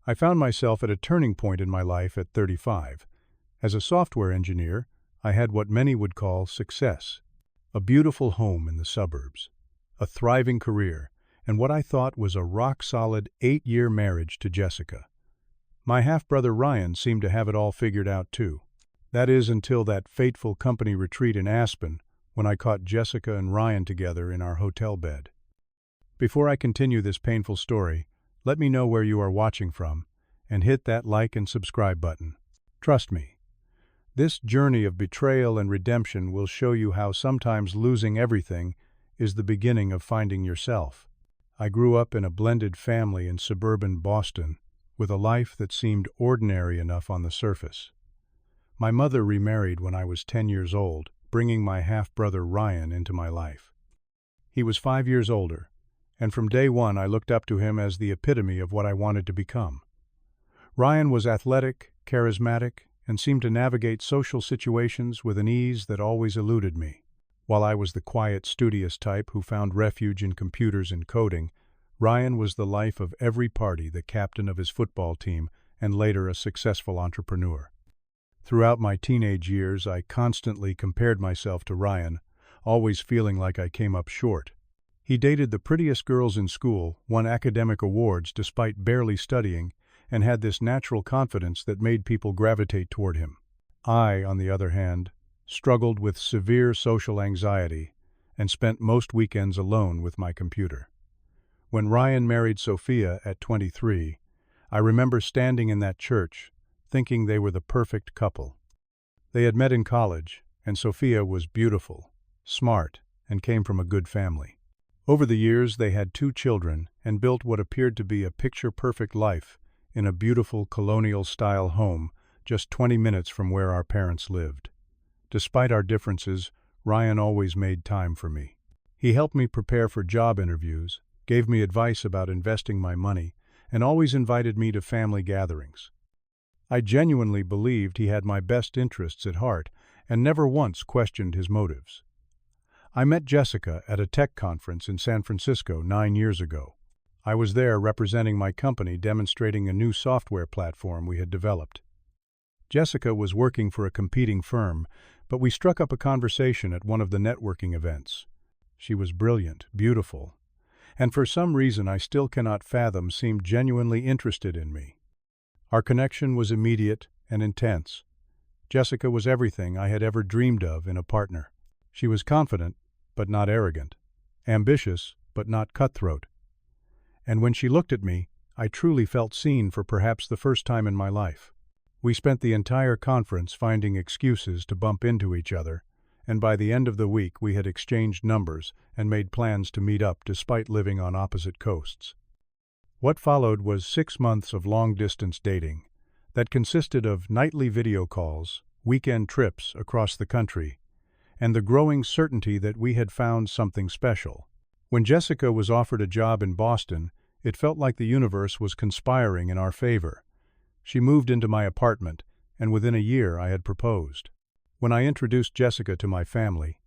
I found myself at a turning point in my life at 35. As a software engineer, I had what many would call success. A beautiful home in the suburbs, a thriving career, and what I thought was a rock-solid 8-year marriage to Jessica. My half-brother Ryan seemed to have it all figured out too. That is, until that fateful company retreat in Aspen, when I caught Jessica and Ryan together in our hotel bed. Before I continue this painful story, let me know where you are watching from, and hit that like and subscribe button. Trust me, this journey of betrayal and redemption will show you how sometimes losing everything is the beginning of finding yourself. I grew up in a blended family in suburban Boston, with a life that seemed ordinary enough on the surface. My mother remarried when I was 10 years old, bringing my half-brother Ryan into my life. He was 5 years older, and from day one I looked up to him as the epitome of what I wanted to become. Ryan was athletic, charismatic, and seemed to navigate social situations with an ease that always eluded me. While I was the quiet, studious type who found refuge in computers and coding, Ryan was the life of every party, the captain of his football team, and later a successful entrepreneur. Throughout my teenage years, I constantly compared myself to Ryan, always feeling like I came up short. He dated the prettiest girls in school, won academic awards despite barely studying, and had this natural confidence that made people gravitate toward him. I, on the other hand, struggled with severe social anxiety and spent most weekends alone with my computer. When Ryan married Sophia at 23, I remember standing in that church, thinking they were the perfect couple. They had met in college, and Sophia was beautiful, smart, and came from a good family. Over the years, they had 2 children and built what appeared to be a picture-perfect life in a beautiful colonial-style home just 20 minutes from where our parents lived. Despite our differences, Ryan always made time for me. He helped me prepare for job interviews, gave me advice about investing my money, and always invited me to family gatherings. I genuinely believed he had my best interests at heart and never once questioned his motives. I met Jessica at a tech conference in San Francisco 9 years ago. I was there representing my company demonstrating a new software platform we had developed. Jessica was working for a competing firm, but we struck up a conversation at one of the networking events. She was brilliant, beautiful, and for some reason I still cannot fathom seemed genuinely interested in me. Our connection was immediate and intense. Jessica was everything I had ever dreamed of in a partner. She was confident, but not arrogant, ambitious, but not cutthroat. And when she looked at me, I truly felt seen for perhaps the first time in my life. We spent the entire conference finding excuses to bump into each other, and by the end of the week we had exchanged numbers and made plans to meet up despite living on opposite coasts. What followed was 6 months of long-distance dating that consisted of nightly video calls, weekend trips across the country, and the growing certainty that we had found something special. When Jessica was offered a job in Boston, it felt like the universe was conspiring in our favor. She moved into my apartment, and within a year I had proposed. When I introduced Jessica to my family,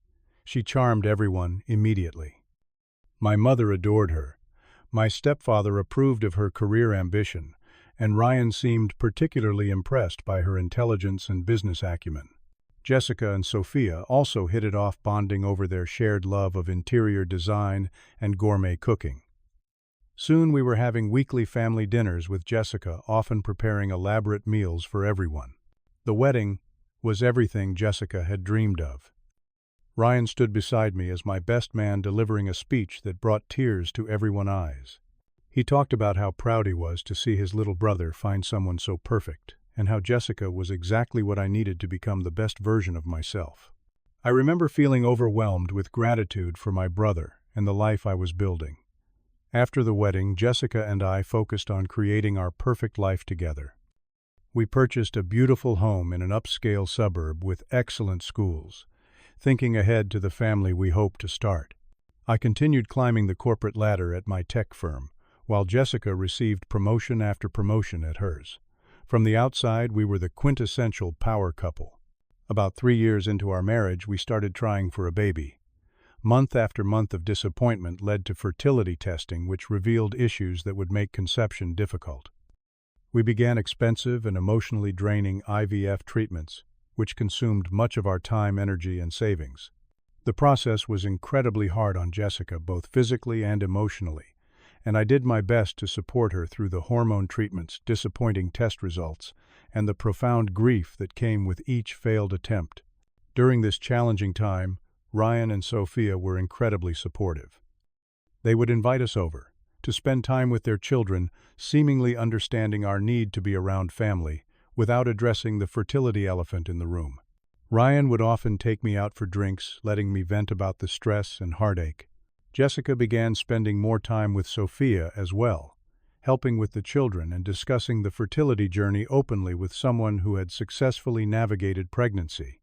she charmed everyone immediately. My mother adored her. My stepfather approved of her career ambition, and Ryan seemed particularly impressed by her intelligence and business acumen. Jessica and Sophia also hit it off, bonding over their shared love of interior design and gourmet cooking. Soon we were having weekly family dinners with Jessica, often preparing elaborate meals for everyone. The wedding was everything Jessica had dreamed of. Ryan stood beside me as my best man, delivering a speech that brought tears to everyone's eyes. He talked about how proud he was to see his little brother find someone so perfect, and how Jessica was exactly what I needed to become the best version of myself. I remember feeling overwhelmed with gratitude for my brother and the life I was building. After the wedding, Jessica and I focused on creating our perfect life together. We purchased a beautiful home in an upscale suburb with excellent schools, thinking ahead to the family we hoped to start. I continued climbing the corporate ladder at my tech firm, while Jessica received promotion after promotion at hers. From the outside, we were the quintessential power couple. About 3 years into our marriage, we started trying for a baby. Month after month of disappointment led to fertility testing, which revealed issues that would make conception difficult. We began expensive and emotionally draining IVF treatments, which consumed much of our time, energy, and savings. The process was incredibly hard on Jessica, both physically and emotionally, and I did my best to support her through the hormone treatments, disappointing test results, and the profound grief that came with each failed attempt. During this challenging time, Ryan and Sophia were incredibly supportive. They would invite us over to spend time with their children, seemingly understanding our need to be around family, without addressing the fertility elephant in the room. Ryan would often take me out for drinks, letting me vent about the stress and heartache. Jessica began spending more time with Sophia as well, helping with the children and discussing the fertility journey openly with someone who had successfully navigated pregnancy.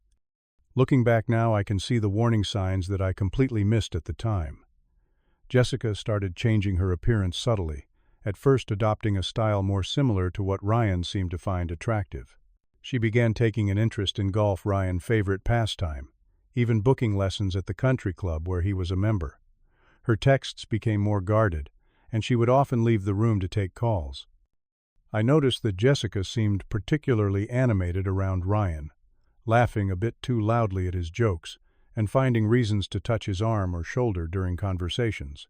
Looking back now, I can see the warning signs that I completely missed at the time. Jessica started changing her appearance subtly, at first adopting a style more similar to what Ryan seemed to find attractive. She began taking an interest in golf, Ryan's favorite pastime, even booking lessons at the country club where he was a member. Her texts became more guarded, and she would often leave the room to take calls. I noticed that Jessica seemed particularly animated around Ryan, laughing a bit too loudly at his jokes, and finding reasons to touch his arm or shoulder during conversations.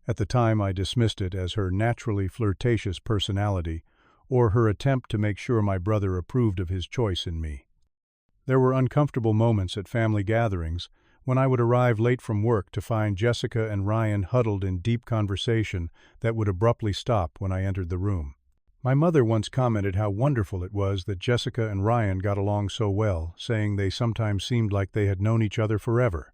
At the time, I dismissed it as her naturally flirtatious personality or her attempt to make sure my brother approved of his choice in me. There were uncomfortable moments at family gatherings when I would arrive late from work to find Jessica and Ryan huddled in deep conversation that would abruptly stop when I entered the room. My mother once commented how wonderful it was that Jessica and Ryan got along so well, saying they sometimes seemed like they had known each other forever.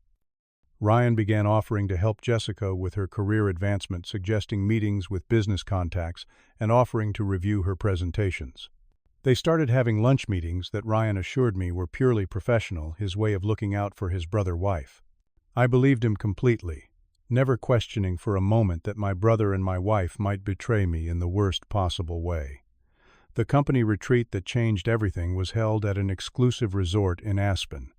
Ryan began offering to help Jessica with her career advancement, suggesting meetings with business contacts and offering to review her presentations. They started having lunch meetings that Ryan assured me were purely professional, his way of looking out for his brother-wife. I believed him completely, never questioning for a moment that my brother and my wife might betray me in the worst possible way. The company retreat that changed everything was held at an exclusive resort in Aspen.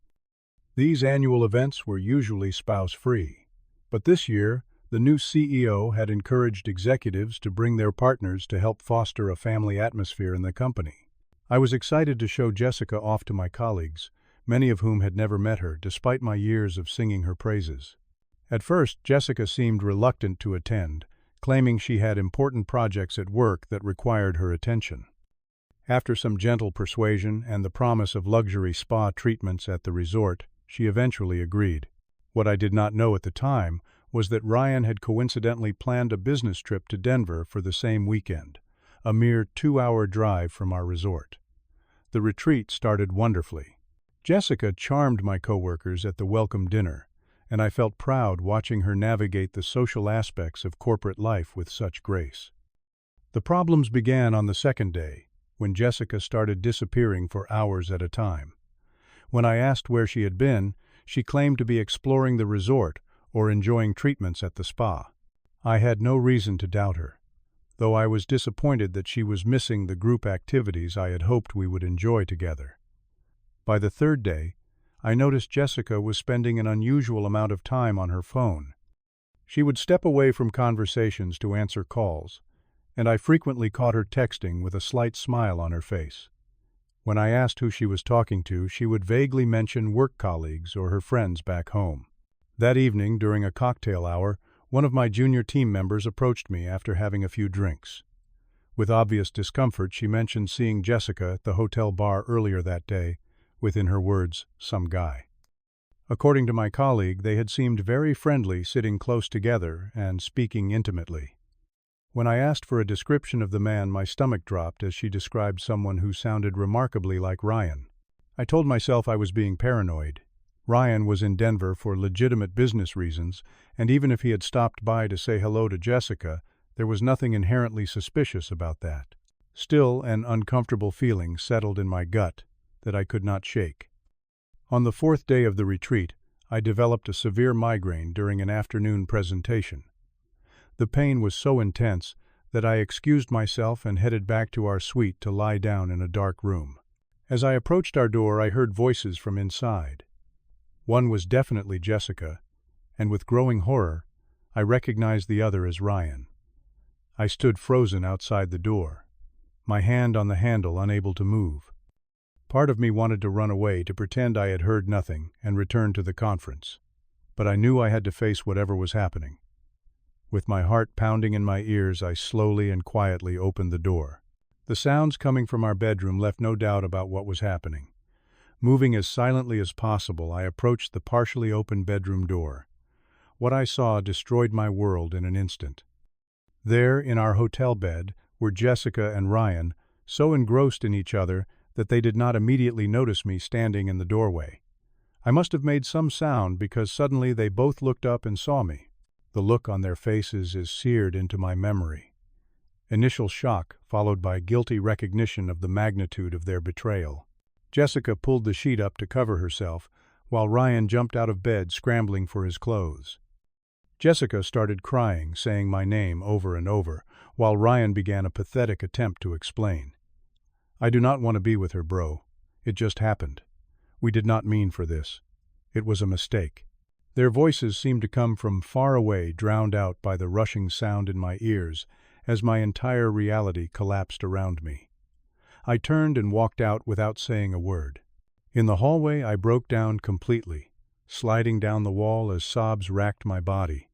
These annual events were usually spouse-free, but this year, the new CEO had encouraged executives to bring their partners to help foster a family atmosphere in the company. I was excited to show Jessica off to my colleagues, many of whom had never met her, despite my years of singing her praises. At first, Jessica seemed reluctant to attend, claiming she had important projects at work that required her attention. After some gentle persuasion and the promise of luxury spa treatments at the resort, she eventually agreed. What I did not know at the time was that Ryan had coincidentally planned a business trip to Denver for the same weekend, a mere 2-hour drive from our resort. The retreat started wonderfully. Jessica charmed my coworkers at the welcome dinner, and I felt proud watching her navigate the social aspects of corporate life with such grace. The problems began on the second day, when Jessica started disappearing for hours at a time. When I asked where she had been, she claimed to be exploring the resort or enjoying treatments at the spa. I had no reason to doubt her, though I was disappointed that she was missing the group activities I had hoped we would enjoy together. By the third day, I noticed Jessica was spending an unusual amount of time on her phone. She would step away from conversations to answer calls, and I frequently caught her texting with a slight smile on her face. When I asked who she was talking to, she would vaguely mention work colleagues or her friends back home. That evening, during a cocktail hour, one of my junior team members approached me after having a few drinks. With obvious discomfort, she mentioned seeing Jessica at the hotel bar earlier that day, with, in her words, some guy. According to my colleague, they had seemed very friendly, sitting close together and speaking intimately. When I asked for a description of the man, my stomach dropped as she described someone who sounded remarkably like Ryan. I told myself I was being paranoid. Ryan was in Denver for legitimate business reasons, and even if he had stopped by to say hello to Jessica, there was nothing inherently suspicious about that. Still, an uncomfortable feeling settled in my gut that I could not shake. On the fourth day of the retreat, I developed a severe migraine during an afternoon presentation. The pain was so intense that I excused myself and headed back to our suite to lie down in a dark room. As I approached our door, I heard voices from inside. One was definitely Jessica, and with growing horror, I recognized the other as Ryan. I stood frozen outside the door. my hand on the handle, unable to move. Part of me wanted to run away, to pretend I had heard nothing, and return to the conference. But I knew I had to face whatever was happening. With my heart pounding in my ears, I slowly and quietly opened the door. The sounds coming from our bedroom left no doubt about what was happening. Moving as silently as possible, I approached the partially open bedroom door. What I saw destroyed my world in an instant. There, in our hotel bed, were Jessica and Ryan, so engrossed in each other that they did not immediately notice me standing in the doorway. I must have made some sound because suddenly they both looked up and saw me. The look on their faces is seared into my memory. Initial shock, followed by guilty recognition of the magnitude of their betrayal. Jessica pulled the sheet up to cover herself, while Ryan jumped out of bed scrambling for his clothes. Jessica started crying, saying my name over and over, while Ryan began a pathetic attempt to explain. "I do not want to be with her, bro. It just happened. We did not mean for this. It was a mistake." Their voices seemed to come from far away, drowned out by the rushing sound in my ears, as my entire reality collapsed around me. I turned and walked out without saying a word. In the hallway, I broke down completely, sliding down the wall as sobs racked my body.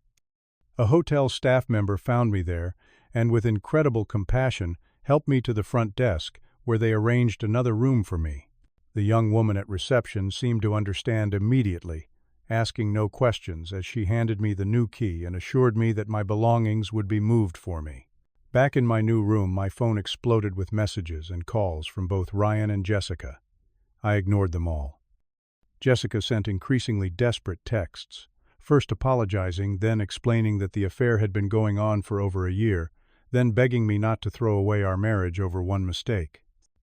A hotel staff member found me there, and with incredible compassion helped me to the front desk, where they arranged another room for me. The young woman at reception seemed to understand immediately, asking no questions as she handed me the new key and assured me that my belongings would be moved for me. Back in my new room, my phone exploded with messages and calls from both Ryan and Jessica. I ignored them all. Jessica sent increasingly desperate texts, first apologizing, then explaining that the affair had been going on for over a year, then begging me not to throw away our marriage over one mistake.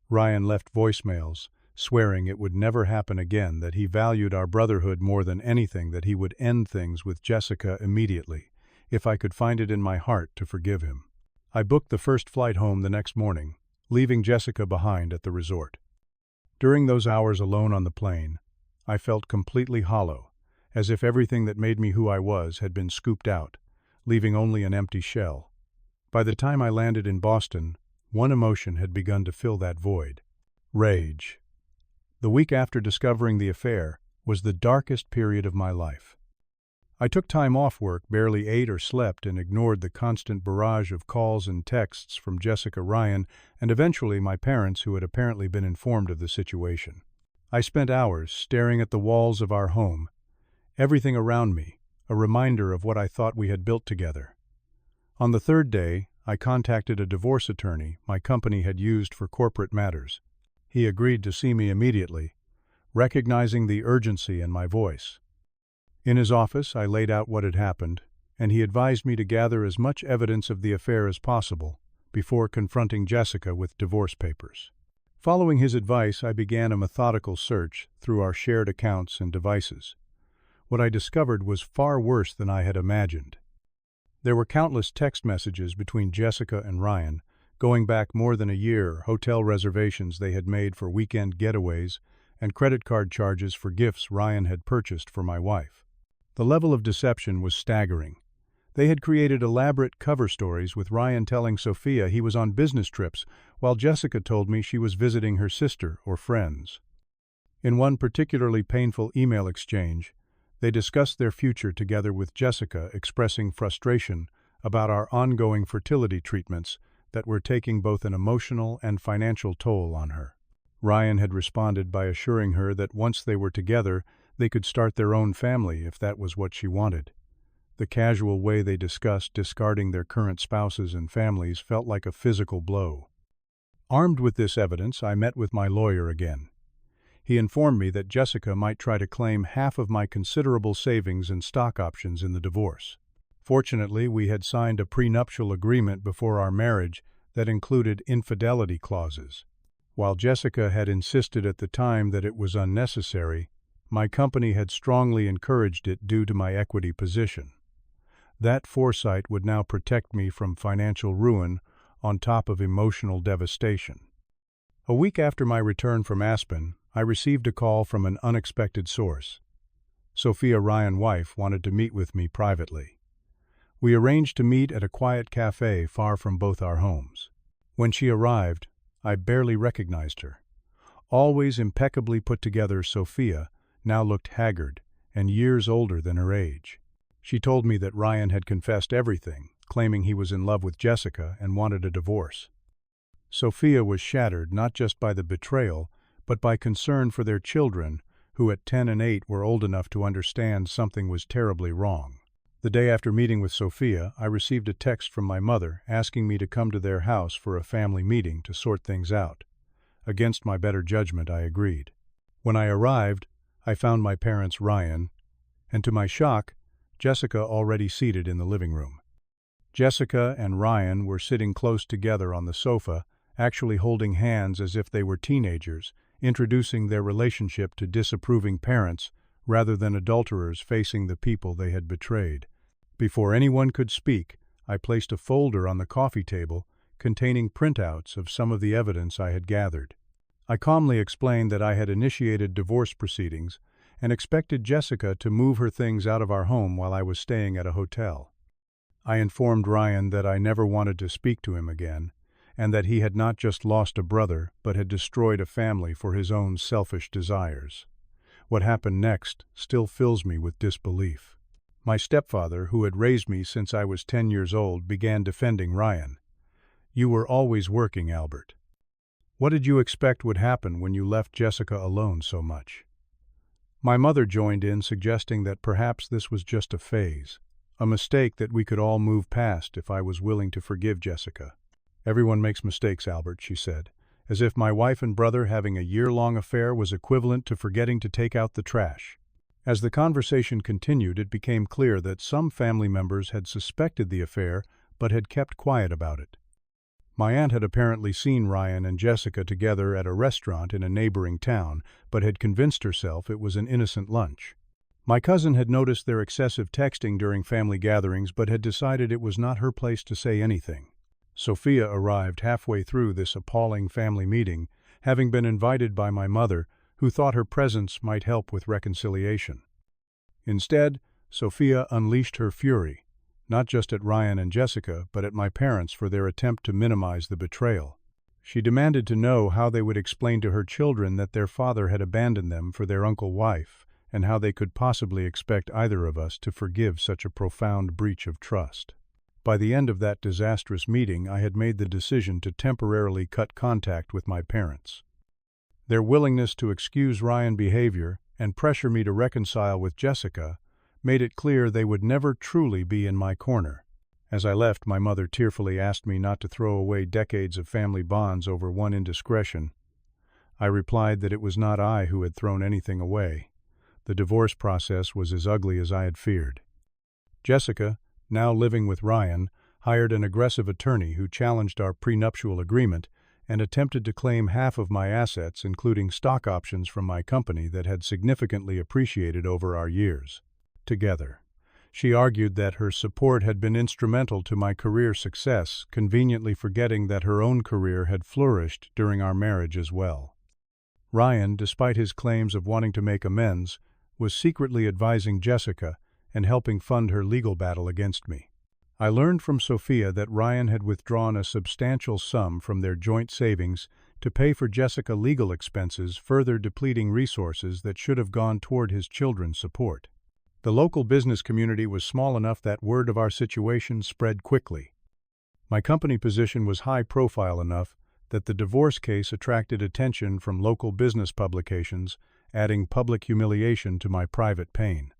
Ryan left voicemails, swearing it would never happen again, that he valued our brotherhood more than anything, that he would end things with Jessica immediately, if I could find it in my heart to forgive him. I booked the first flight home the next morning, leaving Jessica behind at the resort. During those hours alone on the plane, I felt completely hollow, as if everything that made me who I was had been scooped out, leaving only an empty shell. By the time I landed in Boston, one emotion had begun to fill that void: rage. The week after discovering the affair was the darkest period of my life. I took time off work, barely ate or slept, and ignored the constant barrage of calls and texts from Jessica, Ryan, and eventually my parents, who had apparently been informed of the situation. I spent hours staring at the walls of our home, everything around me, a reminder of what I thought we had built together. On the third day, I contacted a divorce attorney my company had used for corporate matters. He agreed to see me immediately, recognizing the urgency in my voice. In his office, I laid out what had happened, and he advised me to gather as much evidence of the affair as possible before confronting Jessica with divorce papers. Following his advice, I began a methodical search through our shared accounts and devices. What I discovered was far worse than I had imagined. There were countless text messages between Jessica and Ryan, going back more than a year, hotel reservations they had made for weekend getaways, and credit card charges for gifts Ryan had purchased for my wife. The level of deception was staggering. They had created elaborate cover stories, with Ryan telling Sophia he was on business trips, while Jessica told me she was visiting her sister or friends. In one particularly painful email exchange, they discussed their future together, with Jessica expressing frustration about our ongoing fertility treatments that were taking both an emotional and financial toll on her. Ryan had responded by assuring her that once they were together, they could start their own family if that was what she wanted. The casual way they discussed discarding their current spouses and families felt like a physical blow. Armed with this evidence, I met with my lawyer again. He informed me that Jessica might try to claim half of my considerable savings and stock options in the divorce. Fortunately, we had signed a prenuptial agreement before our marriage that included infidelity clauses. While Jessica had insisted at the time that it was unnecessary, my company had strongly encouraged it due to my equity position. That foresight would now protect me from financial ruin on top of emotional devastation. A week after my return from Aspen, I received a call from an unexpected source. Sophia, Ryan's wife, wanted to meet with me privately. We arranged to meet at a quiet cafe far from both our homes. When she arrived, I barely recognized her. Always impeccably put together, Sophia now looked haggard and years older than her age. She told me that Ryan had confessed everything, claiming he was in love with Jessica and wanted a divorce. Sophia was shattered not just by the betrayal, but by concern for their children, who at 10 and 8 were old enough to understand something was terribly wrong. The day after meeting with Sophia, I received a text from my mother asking me to come to their house for a family meeting to sort things out. Against my better judgment, I agreed. When I arrived, I found my parents, Ryan, and to my shock, Jessica already seated in the living room. Jessica and Ryan were sitting close together on the sofa, actually holding hands as if they were teenagers, introducing their relationship to disapproving parents rather than adulterers facing the people they had betrayed. Before anyone could speak, I placed a folder on the coffee table containing printouts of some of the evidence I had gathered. I calmly explained that I had initiated divorce proceedings and expected Jessica to move her things out of our home while I was staying at a hotel. I informed Ryan that I never wanted to speak to him again, and that he had not just lost a brother but had destroyed a family for his own selfish desires. What happened next still fills me with disbelief. My stepfather, who had raised me since I was 10 years old, began defending Ryan. "You were always working, Albert. What did you expect would happen when you left Jessica alone so much?" My mother joined in, suggesting that perhaps this was just a phase, a mistake that we could all move past if I was willing to forgive Jessica. "Everyone makes mistakes, Albert," she said, as if my wife and brother having a year-long affair was equivalent to forgetting to take out the trash. As the conversation continued, it became clear that some family members had suspected the affair but had kept quiet about it. My aunt had apparently seen Ryan and Jessica together at a restaurant in a neighboring town, but had convinced herself it was an innocent lunch. My cousin had noticed their excessive texting during family gatherings but had decided it was not her place to say anything. Sophia arrived halfway through this appalling family meeting, having been invited by my mother, who thought her presence might help with reconciliation. Instead, Sophia unleashed her fury, not just at Ryan and Jessica, but at my parents for their attempt to minimize the betrayal. She demanded to know how they would explain to her children that their father had abandoned them for their wife, and how they could possibly expect either of us to forgive such a profound breach of trust. By the end of that disastrous meeting, I had made the decision to temporarily cut contact with my parents. Their willingness to excuse Ryan's behavior and pressure me to reconcile with Jessica made it clear they would never truly be in my corner. As I left, my mother tearfully asked me not to throw away decades of family bonds over one indiscretion. I replied that it was not I who had thrown anything away. The divorce process was as ugly as I had feared. Jessica, now living with Ryan, hired an aggressive attorney who challenged our prenuptial agreement and attempted to claim half of my assets, including stock options from my company that had significantly appreciated over our years together. She argued that her support had been instrumental to my career success, conveniently forgetting that her own career had flourished during our marriage as well. Ryan, despite his claims of wanting to make amends, was secretly advising Jessica and helping fund her legal battle against me. I learned from Sophia that Ryan had withdrawn a substantial sum from their joint savings to pay for Jessica's legal expenses, further depleting resources that should have gone toward his children's support. The local business community was small enough that word of our situation spread quickly. My company position was high-profile enough that the divorce case attracted attention from local business publications, adding public humiliation to my private pain.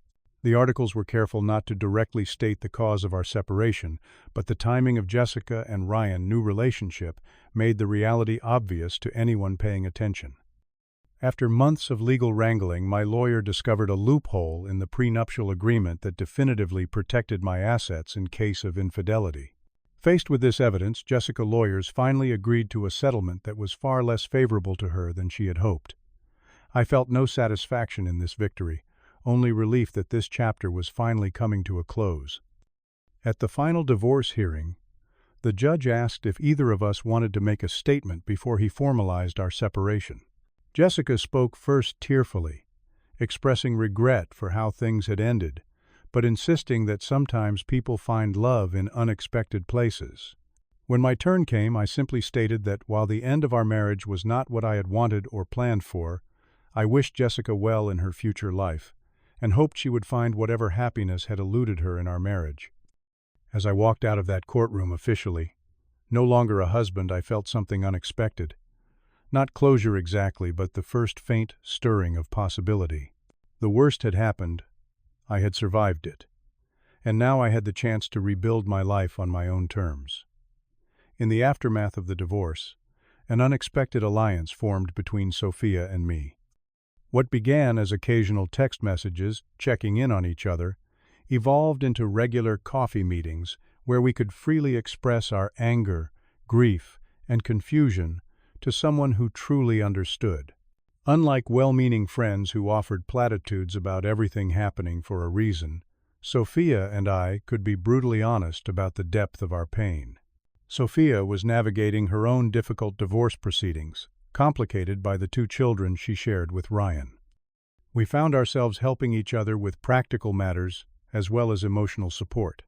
The articles were careful not to directly state the cause of our separation, but the timing of Jessica and Ryan's new relationship made the reality obvious to anyone paying attention. After months of legal wrangling, my lawyer discovered a loophole in the prenuptial agreement that definitively protected my assets in case of infidelity. Faced with this evidence, Jessica's lawyers finally agreed to a settlement that was far less favorable to her than she had hoped. I felt no satisfaction in this victory, only relief that this chapter was finally coming to a close. At the final divorce hearing, the judge asked if either of us wanted to make a statement before he formalized our separation. Jessica spoke first tearfully, expressing regret for how things had ended, but insisting that sometimes people find love in unexpected places. When my turn came, I simply stated that while the end of our marriage was not what I had wanted or planned for, I wished Jessica well in her future life, and hoped she would find whatever happiness had eluded her in our marriage. As I walked out of that courtroom officially, no longer a husband, I felt something unexpected. Not closure exactly, but the first faint stirring of possibility. The worst had happened. I had survived it. And now I had the chance to rebuild my life on my own terms. In the aftermath of the divorce, an unexpected alliance formed between Sophia and me. What began as occasional text messages, checking in on each other, evolved into regular coffee meetings where we could freely express our anger, grief, and confusion to someone who truly understood. Unlike well-meaning friends who offered platitudes about everything happening for a reason, Sophia and I could be brutally honest about the depth of our pain. Sophia was navigating her own difficult divorce proceedings, complicated by the 2 children she shared with Ryan. We found ourselves helping each other with practical matters as well as emotional support.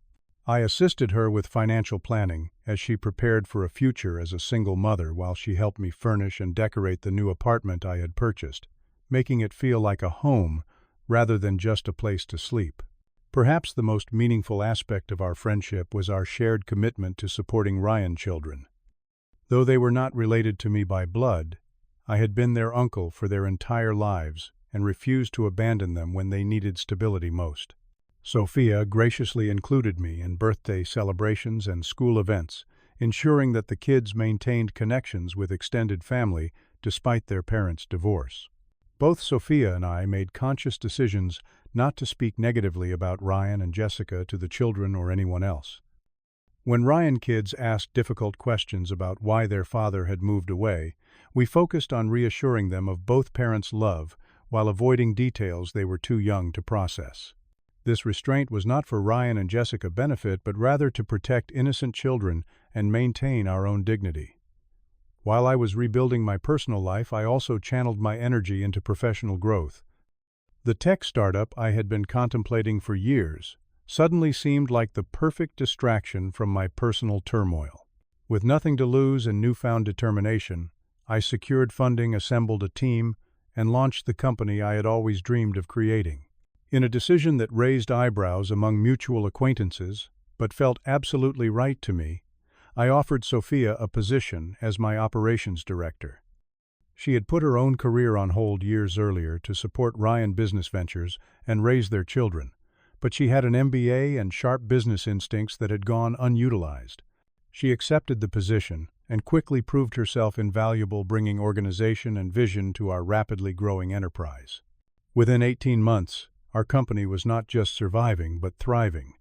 I assisted her with financial planning as she prepared for a future as a single mother while she helped me furnish and decorate the new apartment I had purchased, making it feel like a home rather than just a place to sleep. Perhaps the most meaningful aspect of our friendship was our shared commitment to supporting Ryan's children. Though they were not related to me by blood, I had been their uncle for their entire lives and refused to abandon them when they needed stability most. Sophia graciously included me in birthday celebrations and school events, ensuring that the kids maintained connections with extended family despite their parents' divorce. Both Sophia and I made conscious decisions not to speak negatively about Ryan and Jessica to the children or anyone else. When Ryan kids asked difficult questions about why their father had moved away, we focused on reassuring them of both parents' love while avoiding details they were too young to process. This restraint was not for Ryan and Jessica's benefit, but rather to protect innocent children and maintain our own dignity. While I was rebuilding my personal life, I also channeled my energy into professional growth. The tech startup I had been contemplating for years suddenly seemed like the perfect distraction from my personal turmoil. With nothing to lose and newfound determination, I secured funding, assembled a team, and launched the company I had always dreamed of creating. In a decision that raised eyebrows among mutual acquaintances, but felt absolutely right to me, I offered Sophia a position as my operations director. She had put her own career on hold years earlier to support Ryan business ventures and raise their children, but she had an MBA and sharp business instincts that had gone unutilized. She accepted the position and quickly proved herself invaluable, bringing organization and vision to our rapidly growing enterprise. Within 18 months, our company was not just surviving but thriving,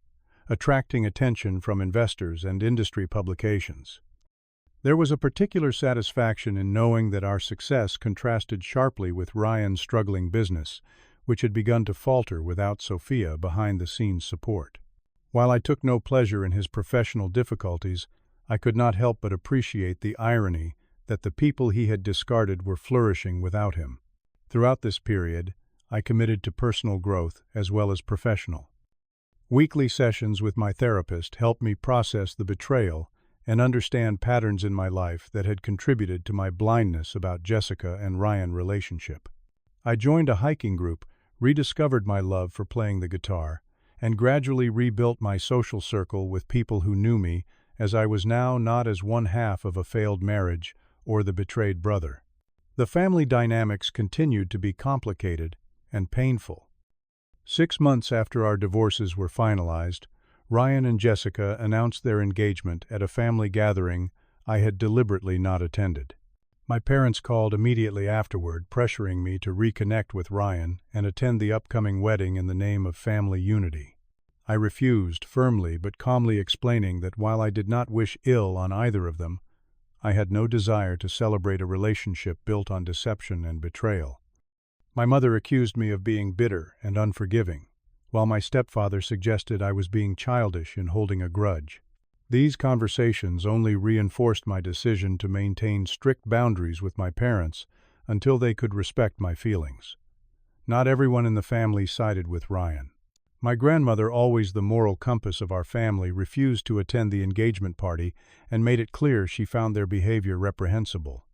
attracting attention from investors and industry publications. There was a particular satisfaction in knowing that our success contrasted sharply with Ryan's struggling business, which had begun to falter without Sophia behind-the-scenes support. While I took no pleasure in his professional difficulties, I could not help but appreciate the irony that the people he had discarded were flourishing without him. Throughout this period, I committed to personal growth as well as professional. Weekly sessions with my therapist helped me process the betrayal and understand patterns in my life that had contributed to my blindness about Jessica and Ryan's relationship. I joined a hiking group, rediscovered my love for playing the guitar, and gradually rebuilt my social circle with people who knew me as I was now not as one half of a failed marriage or the betrayed brother. The family dynamics continued to be complicated and painful. 6 months after our divorces were finalized, Ryan and Jessica announced their engagement at a family gathering I had deliberately not attended. My parents called immediately afterward, pressuring me to reconnect with Ryan and attend the upcoming wedding in the name of family unity. I refused, firmly but calmly explaining that while I did not wish ill on either of them, I had no desire to celebrate a relationship built on deception and betrayal. My mother accused me of being bitter and unforgiving, while my stepfather suggested I was being childish in holding a grudge. These conversations only reinforced my decision to maintain strict boundaries with my parents until they could respect my feelings. Not everyone in the family sided with Ryan. My grandmother, always the moral compass of our family, refused to attend the engagement party and made it clear she found their behavior reprehensible.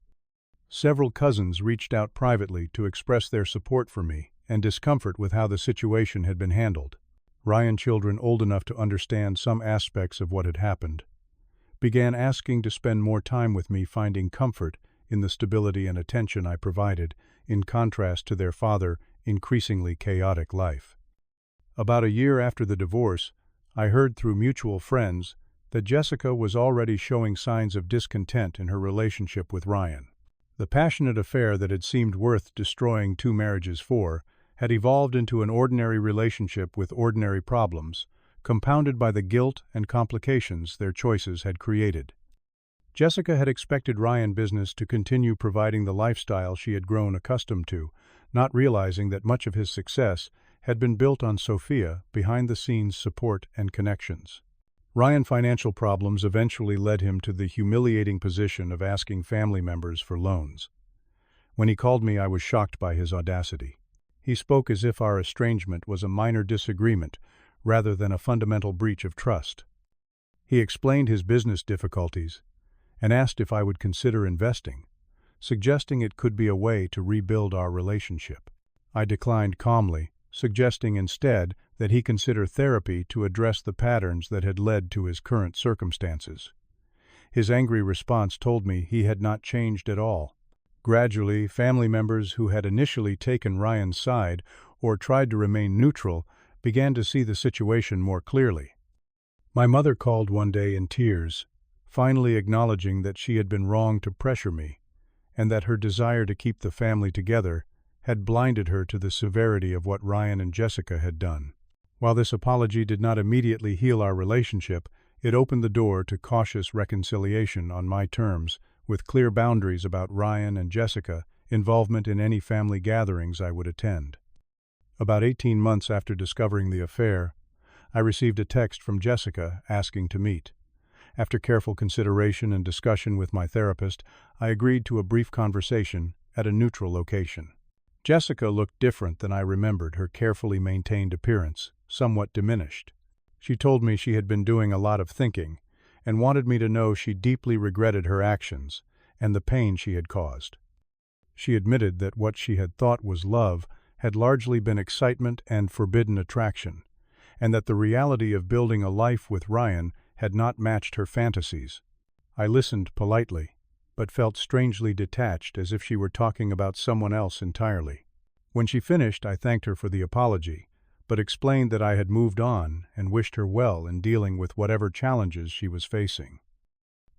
Several cousins reached out privately to express their support for me and discomfort with how the situation had been handled. Ryan, children old enough to understand some aspects of what had happened, began asking to spend more time with me, finding comfort in the stability and attention I provided, in contrast to their father's increasingly chaotic life. About a year after the divorce, I heard through mutual friends that Jessica was already showing signs of discontent in her relationship with Ryan. The passionate affair that had seemed worth destroying 2 marriages for had evolved into an ordinary relationship with ordinary problems, compounded by the guilt and complications their choices had created. Jessica had expected Ryan business to continue providing the lifestyle she had grown accustomed to, not realizing that much of his success had been built on Sophia behind-the-scenes support and connections. Ryan's financial problems eventually led him to the humiliating position of asking family members for loans. When he called me, I was shocked by his audacity. He spoke as if our estrangement was a minor disagreement rather than a fundamental breach of trust. He explained his business difficulties and asked if I would consider investing, suggesting it could be a way to rebuild our relationship. I declined calmly, suggesting instead that he consider therapy to address the patterns that had led to his current circumstances. His angry response told me he had not changed at all. Gradually, family members who had initially taken Ryan's side or tried to remain neutral began to see the situation more clearly. My mother called one day in tears, finally acknowledging that she had been wrong to pressure me, and that her desire to keep the family together had blinded her to the severity of what Ryan and Jessica had done. While this apology did not immediately heal our relationship, it opened the door to cautious reconciliation on my terms, with clear boundaries about Ryan and Jessica's involvement in any family gatherings I would attend. About 18 months after discovering the affair, I received a text from Jessica asking to meet. After careful consideration and discussion with my therapist, I agreed to a brief conversation at a neutral location. Jessica looked different than I remembered, her carefully maintained appearance somewhat diminished. She told me she had been doing a lot of thinking and wanted me to know she deeply regretted her actions and the pain she had caused. She admitted that what she had thought was love had largely been excitement and forbidden attraction, and that the reality of building a life with Ryan had not matched her fantasies. I listened politely, but felt strangely detached, as if she were talking about someone else entirely. When she finished, I thanked her for the apology, but explained that I had moved on and wished her well in dealing with whatever challenges she was facing.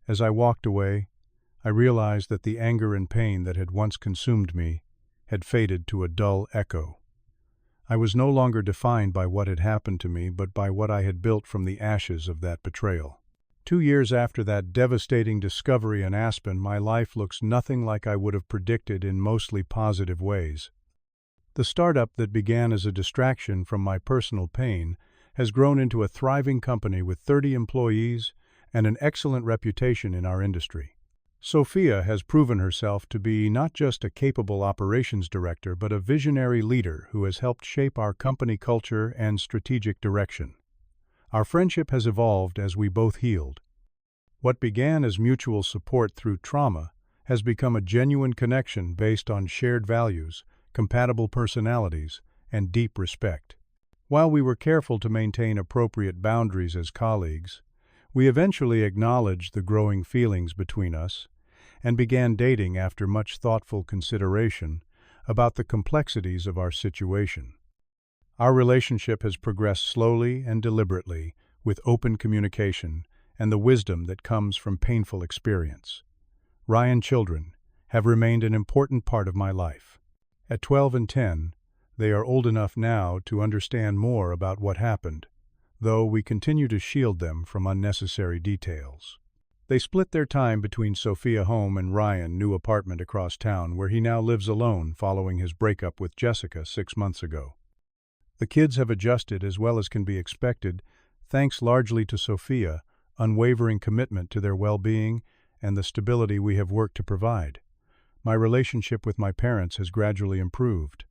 As I walked away, I realized that the anger and pain that had once consumed me had faded to a dull echo. I was no longer defined by what had happened to me, but by what I had built from the ashes of that betrayal. 2 years after that devastating discovery in Aspen, my life looks nothing like I would have predicted in mostly positive ways. The startup that began as a distraction from my personal pain has grown into a thriving company with 30 employees and an excellent reputation in our industry. Sophia has proven herself to be not just a capable operations director, but a visionary leader who has helped shape our company culture and strategic direction. Our friendship has evolved as we both healed. What began as mutual support through trauma has become a genuine connection based on shared values, compatible personalities, and deep respect. While we were careful to maintain appropriate boundaries as colleagues, we eventually acknowledged the growing feelings between us and began dating after much thoughtful consideration about the complexities of our situation. Our relationship has progressed slowly and deliberately, with open communication and the wisdom that comes from painful experience. Ryan's children have remained an important part of my life. At 12 and 10, they are old enough now to understand more about what happened, though we continue to shield them from unnecessary details. They split their time between Sophia home and Ryan's new apartment across town, where he now lives alone following his breakup with Jessica 6 months ago. The kids have adjusted as well as can be expected, thanks largely to Sophia's unwavering commitment to their well-being and the stability we have worked to provide. My relationship with my parents has gradually improved.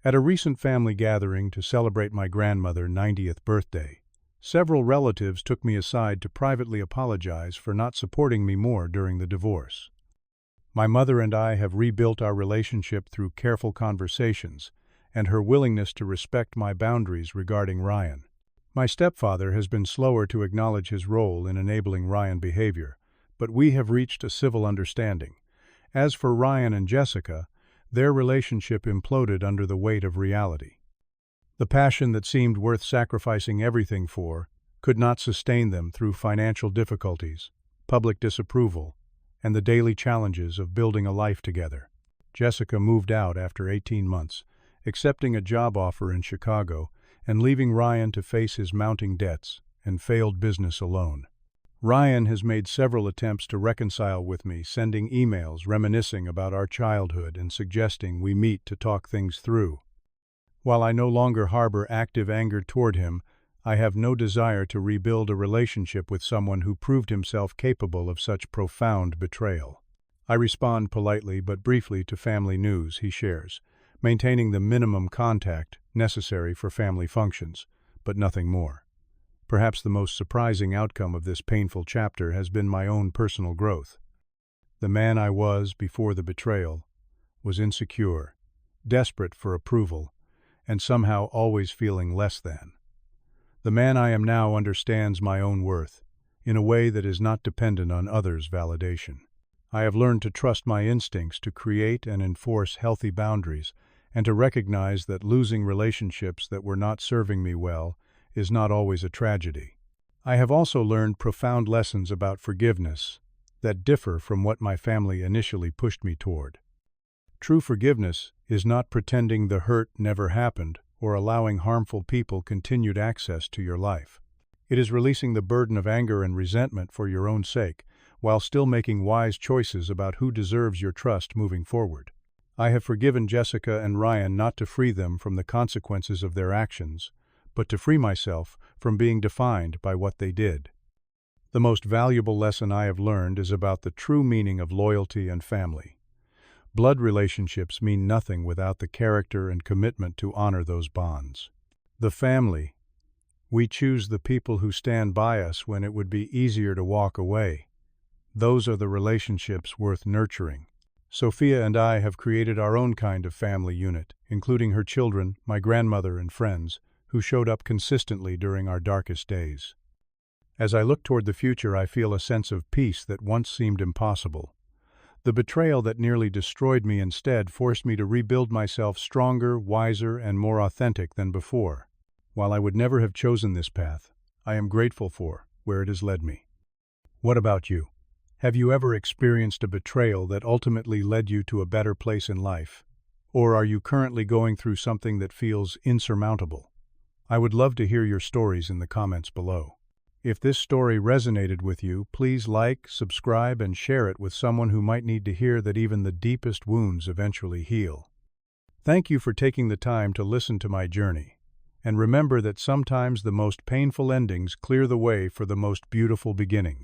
At a recent family gathering to celebrate my grandmother's 90th birthday, several relatives took me aside to privately apologize for not supporting me more during the divorce. My mother and I have rebuilt our relationship through careful conversations and her willingness to respect my boundaries regarding Ryan. My stepfather has been slower to acknowledge his role in enabling Ryan behavior, but we have reached a civil understanding. As for Ryan and Jessica, their relationship imploded under the weight of reality. The passion that seemed worth sacrificing everything for could not sustain them through financial difficulties, public disapproval, and the daily challenges of building a life together. Jessica moved out after 18 months, accepting a job offer in Chicago and leaving Ryan to face his mounting debts and failed business alone. Ryan has made several attempts to reconcile with me, sending emails reminiscing about our childhood and suggesting we meet to talk things through. While I no longer harbor active anger toward him, I have no desire to rebuild a relationship with someone who proved himself capable of such profound betrayal. I respond politely but briefly to family news he shares, maintaining the minimum contact necessary for family functions, but nothing more. Perhaps the most surprising outcome of this painful chapter has been my own personal growth. The man I was before the betrayal was insecure, desperate for approval, and somehow always feeling less than. The man I am now understands my own worth, in a way that is not dependent on others' validation. I have learned to trust my instincts to create and enforce healthy boundaries, and to recognize that losing relationships that were not serving me well is not always a tragedy. I have also learned profound lessons about forgiveness that differ from what my family initially pushed me toward. True forgiveness is not pretending the hurt never happened or allowing harmful people continued access to your life. It is releasing the burden of anger and resentment for your own sake, while still making wise choices about who deserves your trust moving forward. I have forgiven Jessica and Ryan not to free them from the consequences of their actions, but to free myself from being defined by what they did. The most valuable lesson I have learned is about the true meaning of loyalty and family. Blood relationships mean nothing without the character and commitment to honor those bonds. The family. We choose the people who stand by us when it would be easier to walk away. Those are the relationships worth nurturing. Sophia and I have created our own kind of family unit, including her children, my grandmother, and friends, who showed up consistently during our darkest days. As I look toward the future, I feel a sense of peace that once seemed impossible. The betrayal that nearly destroyed me instead forced me to rebuild myself stronger, wiser, and more authentic than before. While I would never have chosen this path, I am grateful for where it has led me. What about you? Have you ever experienced a betrayal that ultimately led you to a better place in life? Or are you currently going through something that feels insurmountable? I would love to hear your stories in the comments below. If this story resonated with you, please like, subscribe, and share it with someone who might need to hear that even the deepest wounds eventually heal. Thank you for taking the time to listen to my journey. And remember that sometimes the most painful endings clear the way for the most beautiful beginnings.